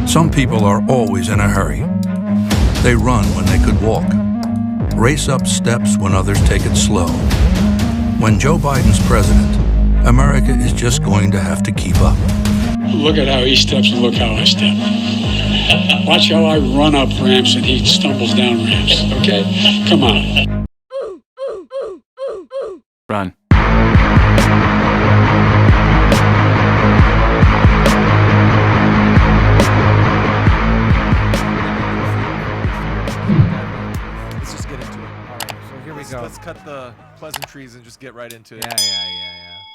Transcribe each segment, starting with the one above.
Some people are always in a hurry. They run when they could walk, race up steps when others take it slow. When Joe Biden's president, America is just going to have to keep up. Look at how he steps and look how I step. Watch how I run up ramps and he stumbles down ramps, okay? Come on. Run. Let's just get into it. All right, so here we go. Let's cut the pleasantries and just get right into it.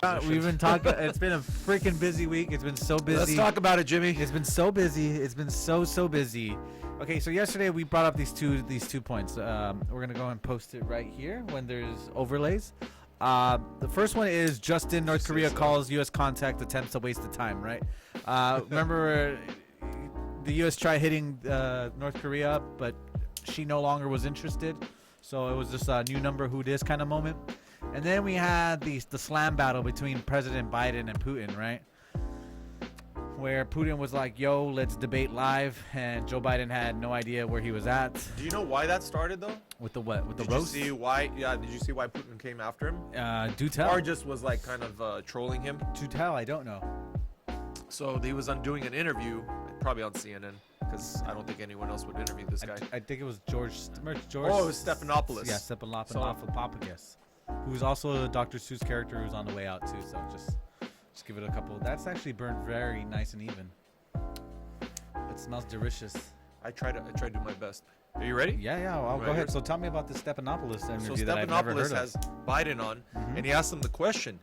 Yeah. We've been talking. It's been a freaking busy week. It's been so busy. Let's talk about it, Jimmy. It's been so busy. It's been so busy. Okay, so yesterday we brought up these two points. We're gonna go and post it right here when there's overlays. The first one is Justin, North Korea calls U.S. contact attempts a waste of time. Right? Remember, the U.S. tried hitting North Korea, but she no longer was interested. So it was just a new number who dis kind of moment. And then we had the slam battle between President Biden and Putin, right? Where Putin was like, yo, let's debate live. And Joe Biden had no idea where he was at. Do you know why that started, though? With the what? With the Did roast? you see why? Yeah, did you see why Putin came after him? Do tell. Or just was like kind of trolling him? Do tell, I don't know. So he was doing an interview, probably on CNN, because I don't think anyone else would interview this guy. I think it was George. Oh, it was Stephanopoulos. Yeah, Stephanopoulos, who's also a Dr. Seuss character who's on the way out too. So just give it a couple. That's actually burned very nice and even. It smells delicious. I try to do my best. Are you ready? Yeah. Well, go ahead. So tell me about the Stephanopoulos interview So that I've never heard Stephanopoulos has Biden on, and he asked him the question: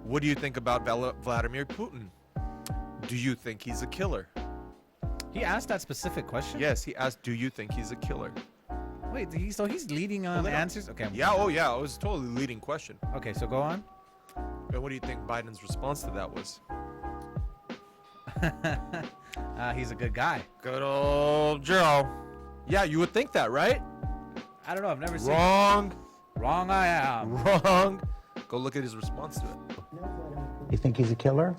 what do you think about Vladimir Putin? Do you think he's a killer? He asked that specific question? Yes, he asked, do you think he's a killer? Wait, so he's leading on answers? Okay. Yeah, it was a totally leading question. Okay, so go on. And what do you think Biden's response to that was? He's a good guy. Good old Joe. Yeah, you would think that, right? I don't know, I've never seen Wrong. Wrong I am. Wrong. Go look at his response to it. You think he's a killer?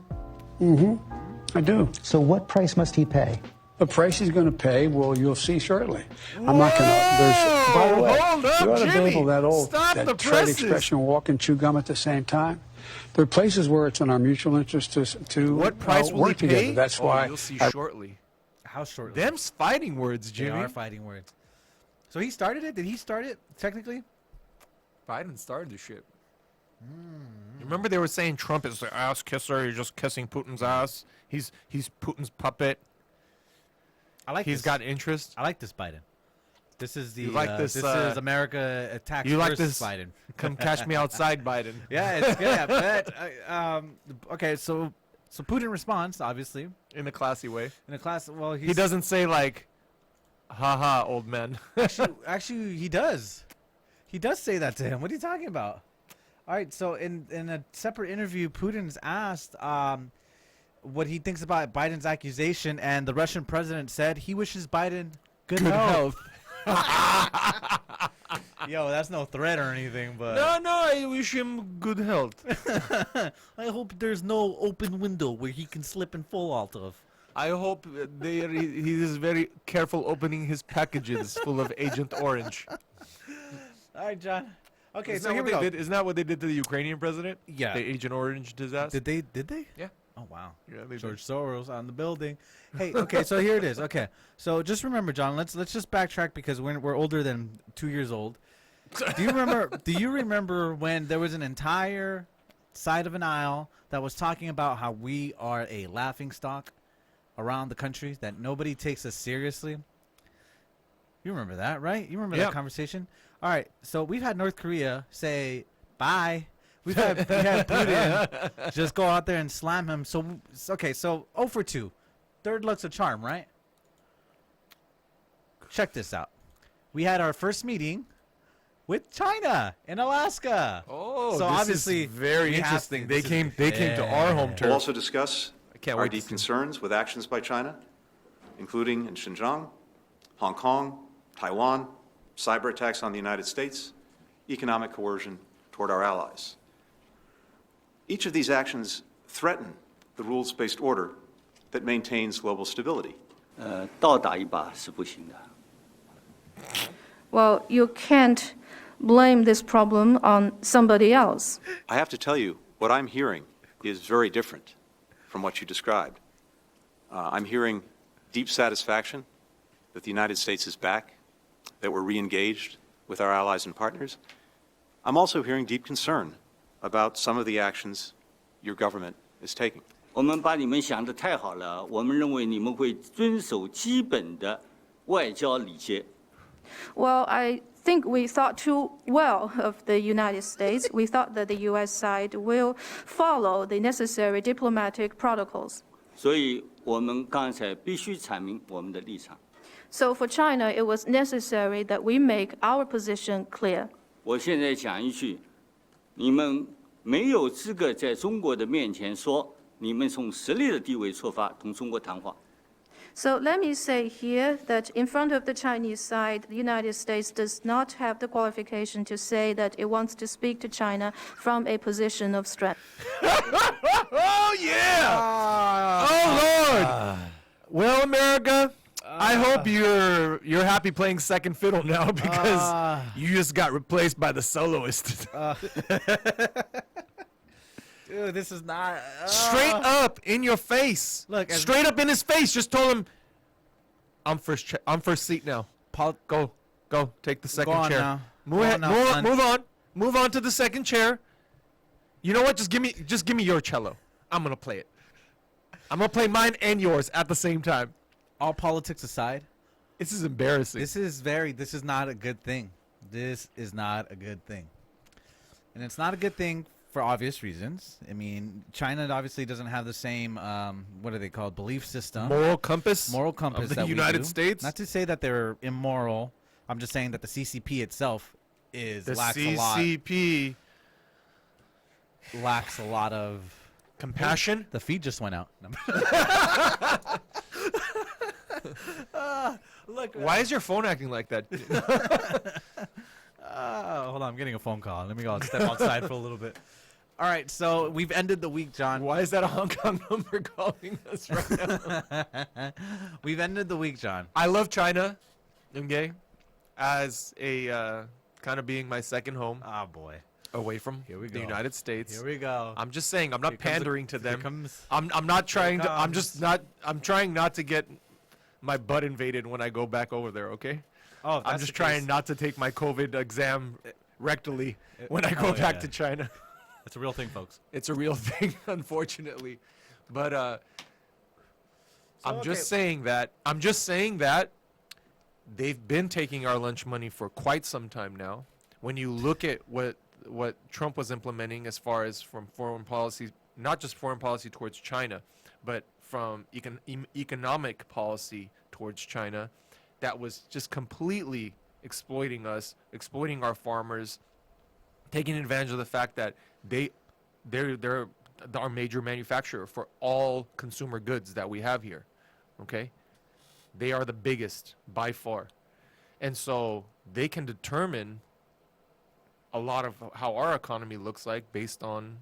I do. So what price must he pay? The price he's going to pay, well, you'll see shortly. I'm not going to. There's. By the way, Hold up, you ought to Jimmy. be able Stop the that trade presses. expression, walk and chew gum at the same time. There are places where it's in our mutual interest to What price will he work pay? together. That's why. You'll see shortly. How shortly? Them's fighting words, They Jimmy. are fighting words. So he started it? Did he start it, technically? Biden started the shit. Remember they were saying Trump is the ass kisser. You're just kissing Putin's ass. He's Putin's puppet. I like He's this. got interest. I like this Biden. This is the You like this, this is America attacks You like first this Biden. Come catch me outside, Biden. Yeah, it's good. But okay, so Putin responds obviously In a classy way. in a class. Well, He doesn't say like, haha, old man. actually he does. He does say that to him. What are you talking about? All right, so in a separate interview, Putin's asked what he thinks about Biden's accusation, and the Russian president said he wishes Biden good health. Yo, that's no threat or anything, but No, I wish him good health. I hope there's no open window where he can slip and fall out of. I hope he is very careful opening his packages full of Agent Orange. All right, John. Okay, Isn't so that here what we they go. did? Isn't that what they did to the Ukrainian president? Yeah. They Agent Orange disaster. Did they? Yeah. Oh wow. Yeah, they George Soros on the building. Hey, okay, so here it is. Okay, so just remember, John. Let's just backtrack because we're older than 2 years old. Do you remember? Do you remember when there was an entire side of an aisle that was talking about how we are a laughingstock around the country, that nobody takes us seriously? You remember that, right? You remember that conversation? All right, so we've had North Korea say bye. We had Putin just go out there and slam him. So 0 for 2. Third luck's a charm, right? Check this out. We had our first meeting with China in Alaska. Oh, so this obviously is very we have interesting. to- They this is- came to our home We'll turf. also discuss can't our wait to deep see. concerns with actions by China, including in Xinjiang, Hong Kong, Taiwan, cyber attacks on the United States, economic coercion toward our allies. Each of these actions threaten the rules-based order that maintains global stability. 倒打一把是不行的。 Well, you can't blame this problem on somebody else. I have to tell you, what I'm hearing is very different from what you described. I'm hearing deep satisfaction that the United States is back, that we're re-engaged with our allies and partners. I'm also hearing deep concern about some of the actions your government is taking. 我们把你们想得太好了，我们认为你们会遵守基本的外交礼节。 Well, I think we thought too well of the United States. We thought that the U.S. side will follow the necessary diplomatic protocols. 所以我们刚才必须阐明我们的立场。 So for China, it was necessary that we make our position clear. 我现在讲一句，你们没有资格在中国的面前说你们从实力的地位出发同中国谈话。 So let me say here that in front of the Chinese side, the United States does not have the qualification to say that it wants to speak to China from a position of strength. Oh yeah! Oh Lord! Well, America, I hope you're happy playing second fiddle now because you just got replaced by the soloist. Dude, this is not Straight up in your face. Look, as- straight up in his face. Just told him, I'm first seat now. Go, take the second on chair. now. Move Go ahead. on now, son. Move on to the second chair. You know what? Just give me your cello. I'm gonna play it. I'm gonna play mine and yours at the same time. All politics aside, This is embarrassing. this is not a good thing. This is not a good thing. And it's not a good thing for obvious reasons. I mean, China obviously doesn't have the same, what are they called, belief system. moral compass. Moral compass of the that we United do. States. Not to say that they're immoral. I'm just saying that the CCP itself The lacks CCP lacks a lot of compassion. The feed just went out. Look, Why is your phone acting like that? hold on, I'm getting a phone call. Let me go step outside for a little bit. All right, so we've ended the week, John. Why is that a Hong Kong number calling us right now? We've ended the week, John. I love China, okay, as a kind of being my second home Oh boy. away from Here we the go. United States. Here we go. I'm just saying, I'm not Here comes the- pandering to here them. comes- I'm not trying to. I'm comes. just not. I'm trying not to get my butt invaded when I go back over there. Okay. Oh, if I'm that's just the trying case, not to take my COVID exam rectally when I go oh, back yeah. to China. It's a real thing, folks. It's a real thing, unfortunately. But I'm just saying that. I'm just saying that they've been taking our lunch money for quite some time now. When you look at what Trump was implementing as far as from foreign policy, not just foreign policy towards China, but from economic policy towards China, that was just completely exploiting us, exploiting our farmers, taking advantage of the fact that they're our major manufacturer for all consumer goods that we have here. Okay? They are the biggest by far. And so they can determine a lot of how our economy looks like based on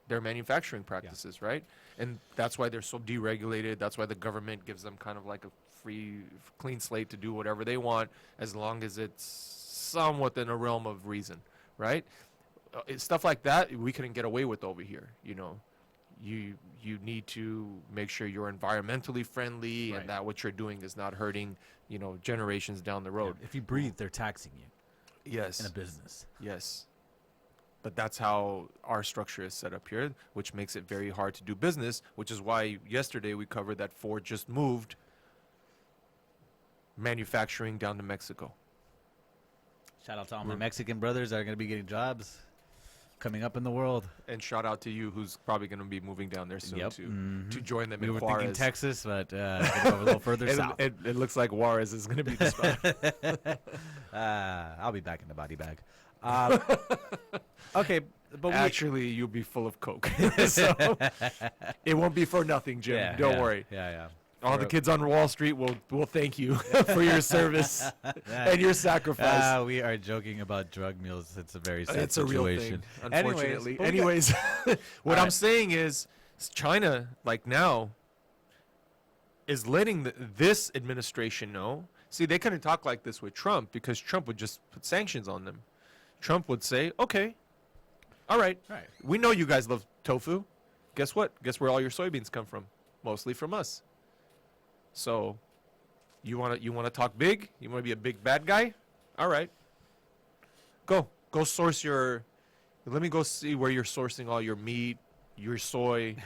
their manufacturing practices, right? And that's why they're so deregulated. That's why the government gives them kind of like a free, clean slate to do whatever they want as long as it's somewhat in a realm of reason, right? Stuff like that we couldn't get away with over here. You know, you need to make sure you're environmentally friendly Right. and that what you're doing is not hurting, you know, generations down the road. If you breathe, they're taxing you Yes. in a business. Yes. But that's how our structure is set up here, which makes it very hard to do business, which is why yesterday we covered that Ford just moved manufacturing down to Mexico. Shout out to all my Mexican brothers that are going to be getting jobs coming up in the world. And shout out to you, who's probably going to be moving down there soon Yep. to join them We in were Juarez. thinking Texas, but go a little further south. It looks like Juarez is going to be the spot. I'll be back in the body bag. Okay, but Actually, you'll be full of coke, so it won't be for nothing, Jim. Don't worry. Yeah. All the kids on Wall Street will thank you for your service and your sacrifice. We are joking about drug mules. It's a very sad It's a real situation. thing, unfortunately. Anyways, What All I'm right. saying is, China, like now, is letting this administration know. See, they couldn't talk like this with Trump because Trump would just put sanctions on them. Trump would say, okay, all right, Right. we know you guys love tofu. Guess what? Guess where all your soybeans come from? Mostly from us. So you want to talk big? You want to be a big bad guy? All right. Go source your. Let me go see where you're sourcing all your meat, your soy,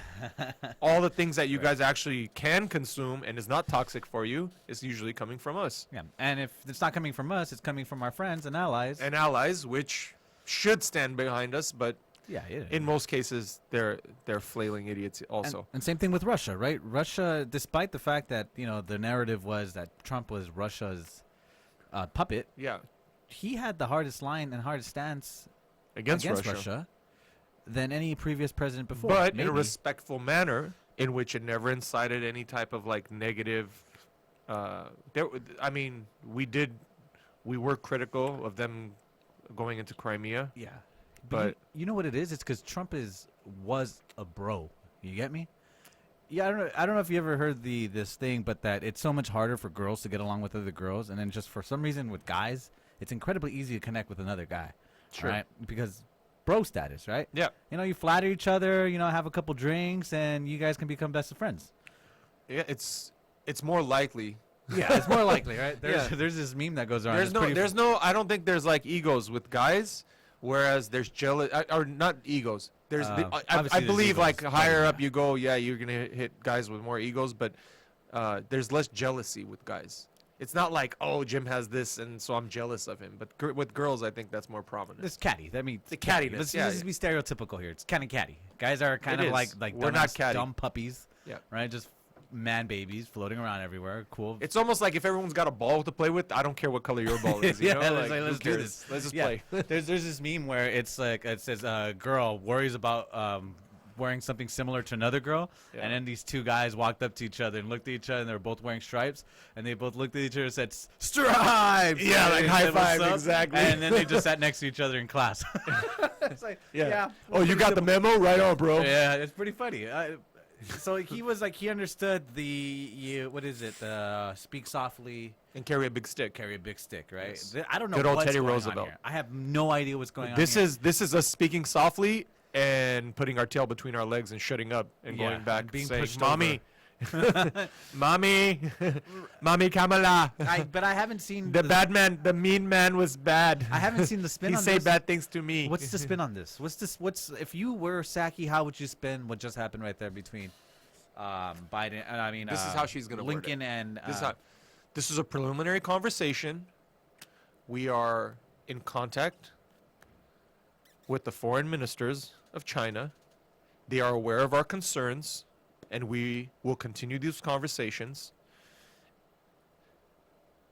all the things that you guys actually can consume and is not toxic for you. Is usually coming from us Yeah. And if it's not coming from us, it's coming from our friends and allies. and allies, which should stand behind us, but yeah. in most cases they're flailing idiots also. And same thing with Russia, right? Russia, despite the fact that the narrative was that Trump was Russia's puppet, Yeah, he had the hardest line and hardest stance against Russia. Russia. Than any previous president before. But in maybe. a respectful manner, in which it never incited any type of like negative. We were critical of them going into Crimea. Yeah. But you know what it is? It's because Trump was a bro. You get me? Yeah, I don't know if you ever heard this thing, but that it's so much harder for girls to get along with other girls, and then just for some reason with guys, it's incredibly easy to connect with another guy. Sure. Right? Because bro status, right? Yeah. You flatter each other, have a couple drinks, and you guys can become best of friends. Yeah, it's more likely. Yeah, it's more likely, right? There's Yeah. there's this meme that goes around. I don't think there's like egos with guys, whereas there's jealous or not egos. There's I obviously there's believe egos, like but higher yeah. up you go, yeah, you're gonna hit guys with more egos, but there's less jealousy with guys. It's not like, oh, Jim has this, and so I'm jealous of him. But with girls, I think that's more prominent. It's catty. I mean, The cattiness, Let's yeah, just be stereotypical here. It's kind of catty. Guys are kind It of is. like We're not dumbass, catty. dumb puppies. Yeah. Right. Just man babies floating around everywhere. Cool. It's almost like if everyone's got a ball to play with, I don't care what color your ball is. You Yeah, know? let's Like, who do cares? this. Let's just Yeah. play. there's this meme where it's like it says a girl worries about wearing something similar to another girl, Yeah. and then these two guys walked up to each other and looked at each other, and they were both wearing stripes, and they both looked at each other and said stripes. Yeah, like And high said, "What's five, up?" exactly. And then they just sat next to each other in class. It's like, Yeah. we're Oh, you pretty got the simple. memo? Right on, bro. Yeah, it's pretty funny. So he was like, he understood what is it? Speak softly, And carry a big stick. carry a big stick, right? Yes. I don't know Good old what's Teddy going on Roosevelt. here. I have no idea what's going on This here. is us speaking softly and putting our tail between our legs and shutting up and Yeah, going back and being saying, pushed "Mommy, mommy, mommy Kamala, But I haven't seen the bad man, the mean man was bad. I haven't seen the spin he on say this. bad things to me. What's the spin on this? What's if you were Saki, how would you spin what just happened right there between Biden? I mean, This is how she's gonna word it. Lincoln and This is a preliminary conversation. We are in contact with the foreign ministers of China. They are aware of our concerns, and we will continue these conversations.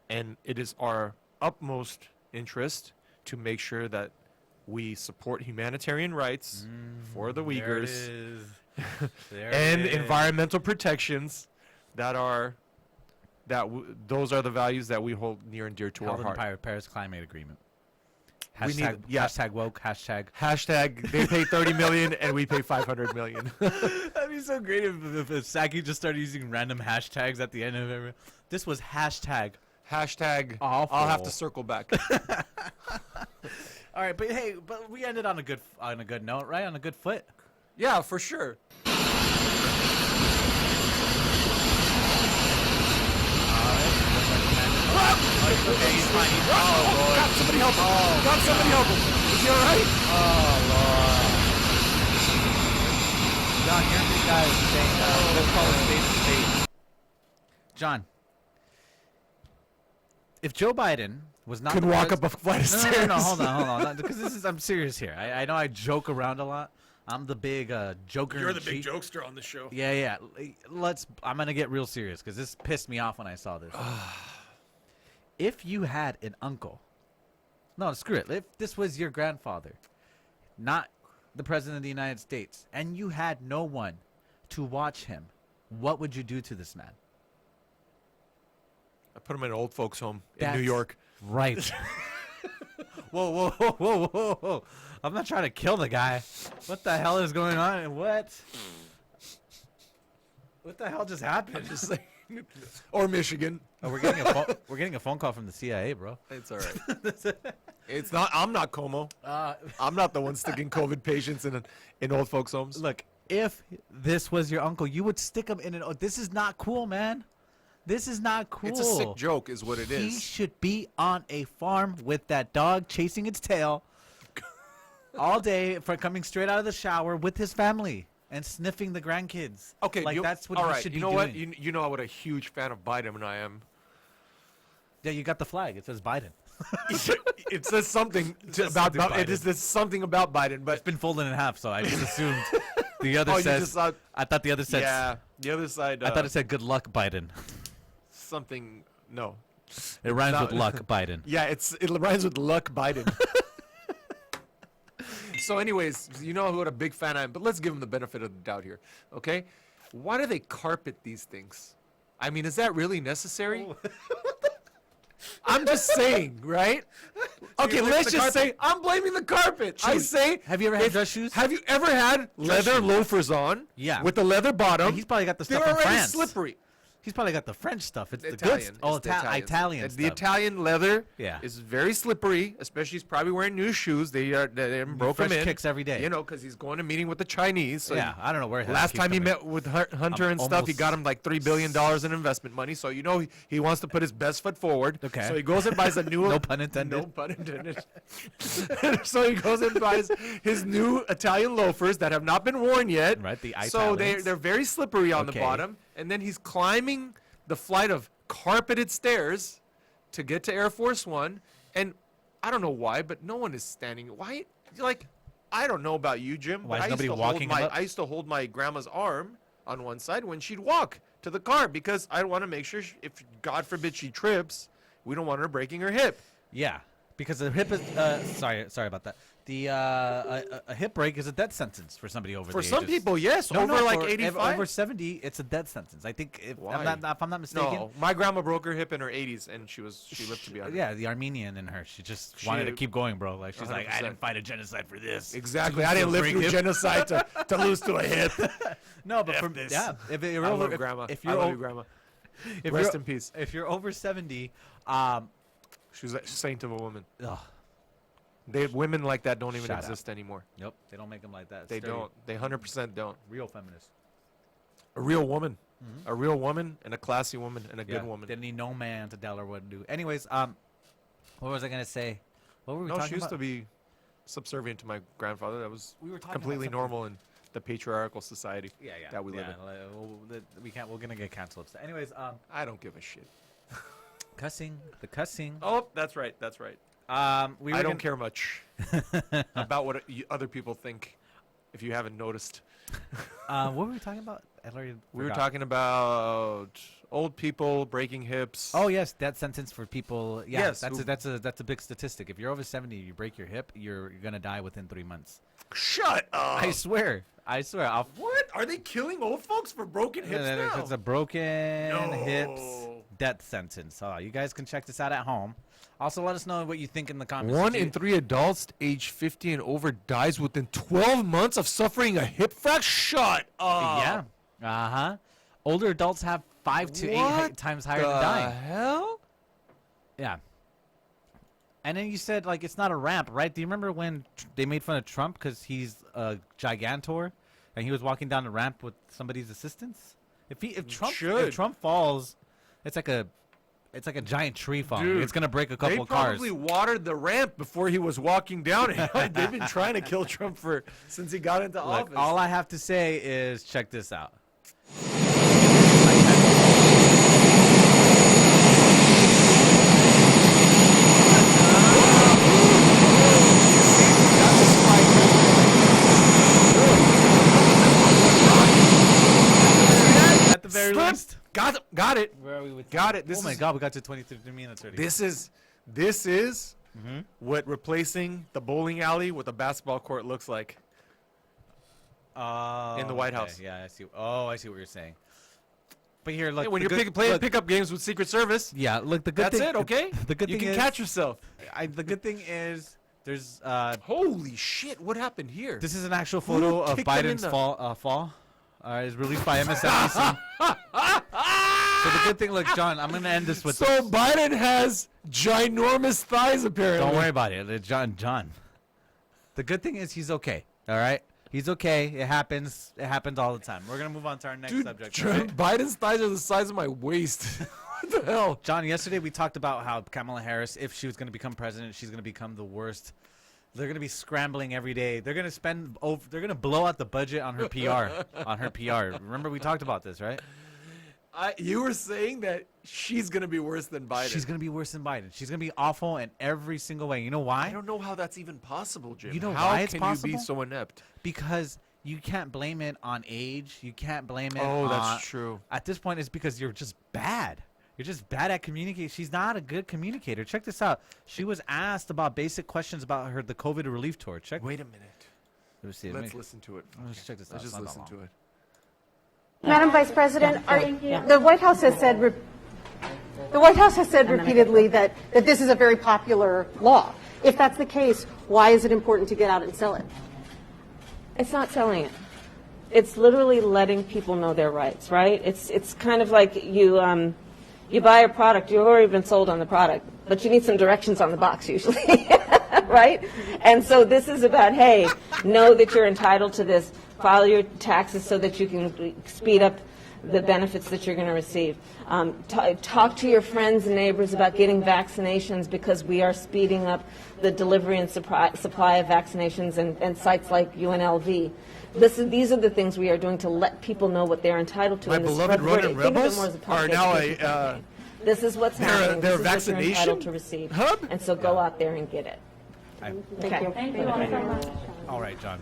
And it is our utmost interest to make sure that we support humanitarian rights for the Uyghurs and environmental protections those are the values that we hold near and dear to our heart. Paris Climate Agreement. We need- Hashtag, yeah. hashtag woke, hashtag. Hashtag they pay 30 million and we pay 500 million. That'd be so great if Saki just started using random hashtags at the end of every. This was hashtag. Hashtag Awful. I'll have to circle back. All right, but hey, but we ended on a good note, right? On a good foot. Yeah, for sure. Okay, he's fine. Oh, God, somebody help him. God, somebody help him. Is he all right? John, you're the guy who's saying, let's call it spade a spade. John, if Joe Biden was not Could the walk pres- up a flight of no, stairs. no, hold on, because I'm serious here. I know I joke around a lot. I'm the big joker. You're in the big chief. jokester on the show. Yeah. I'm gonna get real serious because this pissed me off when I saw this. If you had an uncle, no, screw it. If this was your grandfather, not the president of the United States, and you had no one to watch him, what would you do to this man? I put him in an old folks home in That's New York. Right. Whoa. I'm not trying to kill the guy. What the hell is going on? What the hell just happened? Just like, Or Michigan. Oh, we're getting a phone call from the CIA, bro. It's all right. It's not. I'm not Como. I'm not the one sticking COVID patients in old folks' homes. Look, if this was your uncle, you would stick him in an. Oh, this is not cool, man. This is not cool. It's a sick joke, is what it is. He should be on a farm with that dog chasing its tail all day for coming straight out of the shower with his family and sniffing the grandkids. Okay, like that's what all he right. should You be know doing. what? You know what a huge fan of Biden I am. Yeah, you got the flag. It says Biden. It says something says about something It is there's something about Biden, but It's been folded in half, so I just assumed the other Oh, you says. just thought- I thought the other said. yeah, the other side. I thought it said "Good luck, Biden." something. No. It rhymes No. with luck, Biden. Yeah, it rhymes with luck Biden. So, anyways, you know what a big fan I am, but let's give him the benefit of the doubt here, okay? Why do they carpet these things? I mean, is that really necessary? I'm just saying, right? Okay, blaming let's the just carpet? say I'm blaming the carpet. I say, Have you ever had if- dress shoes? Have you ever had leather shoes. loafers on? Yeah. With the leather bottom. He's probably got the They're stuff in already France. slippery. He's probably got the French stuff. It's the good Italian. stuff. Oh, It's the Italian. Italian The stuff. Italian leather Yeah. is very slippery, especially he's probably wearing new shoes. They broke fresh him in. kicks every day. You know, because he's going to meeting with the Chinese. So Yeah, I don't know where. his last keeps time he coming. met with Hunter and stuff, he got him like $3 billion in investment money. So you know he wants to put his best foot forward. Okay. So he goes and buys a new. No pun intended. No pun intended. So he goes and buys his new Italian loafers that have not been worn yet. Right, the So Italians. they're very slippery on the Okay. bottom, and then he's climbing the flight of carpeted stairs to get to Air Force One, and I don't know why, but no one is standing. Why? Like, I don't know about you, Jim. Why but is nobody walking him up? I used to hold my grandma's arm on one side when she'd walk to the car because I want to make sure, if God forbid she trips, we don't want her breaking her hip. Yeah, because the hip is. Sorry about that. The a hip break is a death sentence for somebody over. For the some ages. people, yes. No, over no, like for 85. over 70, it's a death sentence. I think if Why? I'm not mistaken. No, my grandma broke her hip in her 80s, and she lived to be 100. Yeah, the Armenian in her. She just wanted to keep going, bro. Like she's like, I 100%. didn't fight a genocide for this. Exactly. I didn't live break through hip. genocide to lose to a hip. No, but for this. yeah, if you're I over, love grandma. if I you're love you, o- grandma. if Rest you're- in peace. If you're over 70, She was a saint of a woman. ugh, Women like that don't even Shut up. exist anymore. nope, they don't make them like that. They don't. They 100% don't. Real feminists. A real woman. A real woman and a classy woman and a Yeah, good woman. didn't need no man to tell her what to do. Anyways, what was I gonna say? What were we No, talking she used about? to be subservient to my grandfather. That was We were talking about completely something. normal in the patriarchal society yeah, that we live in. we can't. We're gonna get canceled. Anyways, I don't give a shit. cussing. The cussing. Oh, that's right. That's right. We I were don't gonna- care much about what other people think, if you haven't noticed. What were we talking about? I already We were forgot. talking about old people breaking hips. Oh yes, death sentence for people. Yeah, Yes, that's a big statistic. If you're over 70, you break your hip, you're gonna die within 3 months. Shut up! I swear. I'll What? Are they killing old folks for broken hips now? It's a broken hips No. death sentence. You guys can check this out at home. Also, let us know what you think in the comments. 1 Did you- in 3 adults age 50 and over dies within 12 months of suffering a hip fracture. Shut up! Yeah. Older adults have 5 to 8 What times higher than the dying. hell? Yeah. And then you said like it's not a ramp, right? Do you remember when they made fun of Trump because he's a gigantor and he was walking down the ramp with somebody's assistance? If Trump falls, it's like a giant tree falling. Dude, It's gonna break a couple They of cars. probably watered the ramp before he was walking down it. They've been trying to kill Trump since he got into Look, office. all I have to say is check this out. At the very Slip. least. Got it. Where are we with Got it. This oh my is- god, we got to 23 minutes already. This is what replacing the bowling alley with a basketball court looks like. in the White okay. House. Yeah, I see. Oh, I see what you're saying. But here, look. Hey, when the you're good- playing look, pickup games with Secret Service, yeah, look. The good that's thing. it. Okay. The good you thing can is, catch yourself. the good thing is there's Holy shit! What happened here? this is an actual photo of kicked them in Biden's the- fall. It's released by MSNBC. So the good thing, look, John, I'm gonna end this with. So Biden has ginormous thighs, apparently. Don't worry about it, John. The good thing is he's okay. All right, he's okay. It happens. It happens all the time. We're gonna move on to our next subject. Biden's thighs are the size of my waist. What the hell? John, yesterday we talked about how Kamala Harris, if she was going to become president, she's going to become the worst. They're going to be scrambling every day. They're going to they're going to blow out the budget on her PR. Remember we talked about this, right? You were saying that she's going to be worse than Biden. She's going to be worse than Biden. She's going to be awful in every single way. You know why? I don't know how that's even possible, Jim. You know how why it's can possible? you be so inept? Because you can't blame it on age. You can't blame it Oh, on... that's true. At this point, it's because you're just bad. You're just bad at communicating. She's not a good communicator. Check this out. She was asked about basic questions about the COVID relief tour. Wait a minute. Let's see. Let's listen to it. Let's check this out. Let's just It's not listen that to long. it. Madam Vice President, the White House has said repeatedly that this is a very popular law. If that's the case, why is it important to get out and sell it? It's not selling it. It's literally letting people know their rights, right? It's kind of like you buy a product, you've already been sold on the product, but you need some directions on the box usually, right? And so this is about, hey, know that you're entitled to this, file your taxes so that you can speed up the benefits that you're going to receive. Talk to your friends and neighbors about getting vaccinations because we are speeding up the delivery and supply of vaccinations and sites like UNLV. These are the things we are doing to let people know what they're entitled to. My beloved Ronin rebels are now this is what's happening. Their this is what you're entitled vaccination to receive. hub? And so go out there and get it. Thank you. Thank you all so much. All right, John.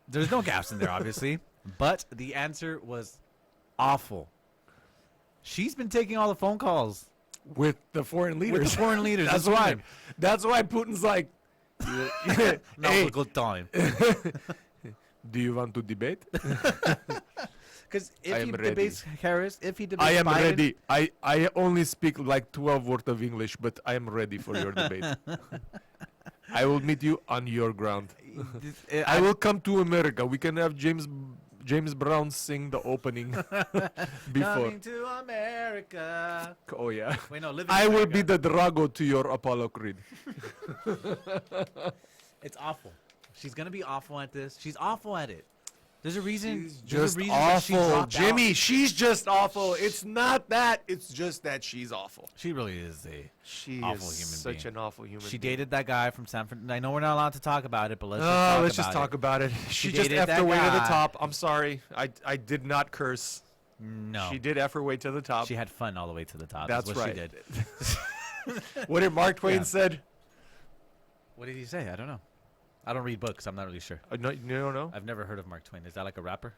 There's no gaps in there, obviously, but the answer was awful. She's been taking all the phone calls With the foreign leaders. with the foreign leaders. That's why. That's why Putin's like, Not hey, a good time. do you want to debate? Because I if am he ready. debates Harris, if he debates I am Biden, ready. I only speak like 12 words of English, but I am ready for your debate. I will meet you on your ground. I will come to America. We can have James Brown sing the opening before. Coming to America. Oh yeah. Wait, no, living I in will be America. the Drago to your Apollo Creed. It's awful. She's gonna be awful at this. She's awful at it. There's a reason. She's there's just a reason that she awful, dropped Jimmy. out. She's just awful. It's not that. It's just that she's awful. She really is a. She Awful is human such being. an awful human. She being. dated that guy from San Francisco. I know we're not allowed to talk about it, but let's just talk about it. about it. She She just dated effed her that way to the guy. top. I'm sorry. I did not curse. No, She did F her way to the top. She had fun all the way to the top. That's is what right. She did. What did Mark Twain Yeah. said? What did he say? I don't know. I don't read books. I'm not really sure. No, you don't know? I've never heard of Mark Twain. Is that like a rapper?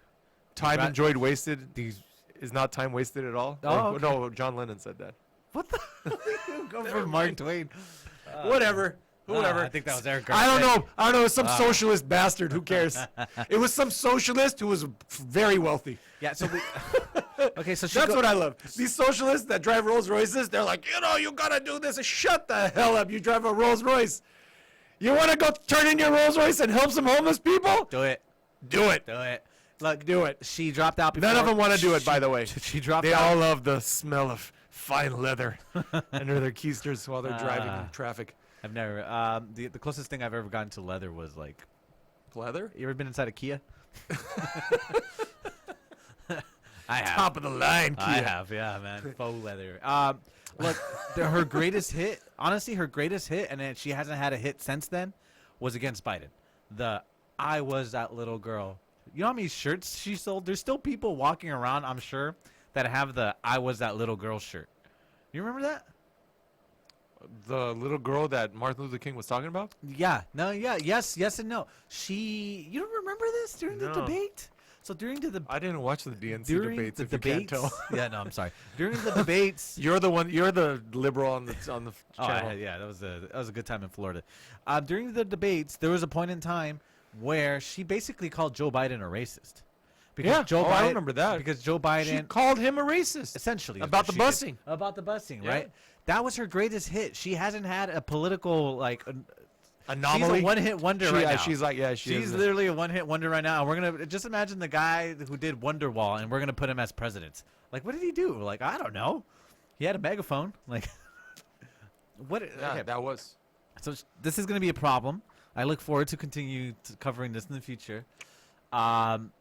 Time Ra- enjoyed wasted is not time wasted at all. Oh, Or- okay. No, John Lennon said that. What the? Go for Mark Twain. Whatever. Whatever. I think that was Eric I don't Garcia. know. I don't know. Some socialist bastard. Who cares? It was some socialist who was very wealthy. Yeah. So we. Okay. So she That's what I love. These socialists that drive Rolls Royces, they're like, you gotta do this. Shut the hell up. You drive a Rolls Royce. You want to go turn in your Rolls Royce and help some homeless people? do it. Do it. Do it. Look. Do it. She dropped out. Before. None of them want to do it, by the way. She dropped They out. all love the smell of fine leather under their keisters while they're driving in traffic. I've never. The closest thing I've ever gotten to leather was like. Leather? You ever been inside a Kia? I have. Top of the line, Kia. I have, yeah, man. Faux leather. Look, her greatest hit, honestly, her greatest hit, and then she hasn't had a hit since then, was against Biden. The I was that little girl. You know how many shirts she sold? There's still people walking around, I'm sure, that have the I was that little girl shirt. You remember that? The little girl that Martin Luther King was talking about? Yeah. No, yeah. Yes, and no. You don't remember this during the No. debate? So during the I didn't watch the DNC during debates, the if you can't debates, tell. yeah, no, I'm sorry. During the debates, You're the liberal on the oh, channel. yeah, that was a good time in Florida. During the debates, there was a point in time where she basically called Joe Biden a racist. Because Yeah. Joe Oh, Biden, I remember that. Because Joe She Biden called him a racist. essentially is About what the she did. busing. About the busing, Yeah. right? That was her greatest hit. She hasn't had a political Anomaly. She's a one-hit wonder right now. She's like, yeah, She's literally a one-hit wonder right now. And we're gonna just imagine the guy who did Wonderwall, and we're gonna put him as president. Like, what did he do? Like, I don't know. He had a megaphone. Like, what? Yeah, Okay. that was. So this is gonna be a problem. I look forward to continue covering this in the future, and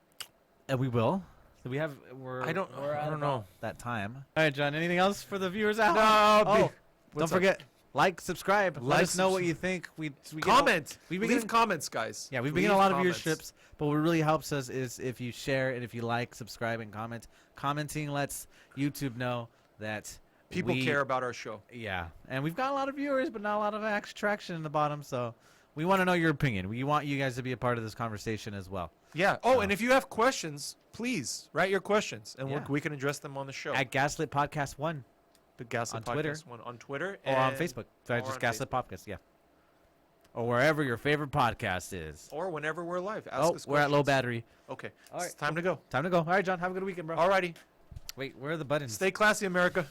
we will. So we have. We're I don't know. that time. All right, John. Anything else for the viewers out? No. Oh, don't what's up? forget. Like, subscribe. Let us know what you think. We Comment. We've been Leave getting, comments, guys. yeah, we've been Leave getting a lot of comments. viewerships, but what really helps us is if you share and if you like, subscribe, and comment. Commenting lets YouTube know that People we care about our show. Yeah, and we've got a lot of viewers, but not a lot of traction in the bottom. So we want to know your opinion. We want you guys to be a part of this conversation as well. Yeah. Oh, and if you have questions, please write your questions, and Yeah. we can address them on the show. At Gaslit Podcast 1 The Gaslit on Twitter. Podcast one on Twitter or on and- Facebook. Sorry, or just on Gaslit Podcast, yeah. Or wherever your favorite podcast is. Or whenever we're live. Ask Oh, us we're at low questions. battery. Okay. All right. It's time to go. Time to go. All right, John, have a good weekend, bro. Alrighty. Wait, where are the buttons? Stay classy, America.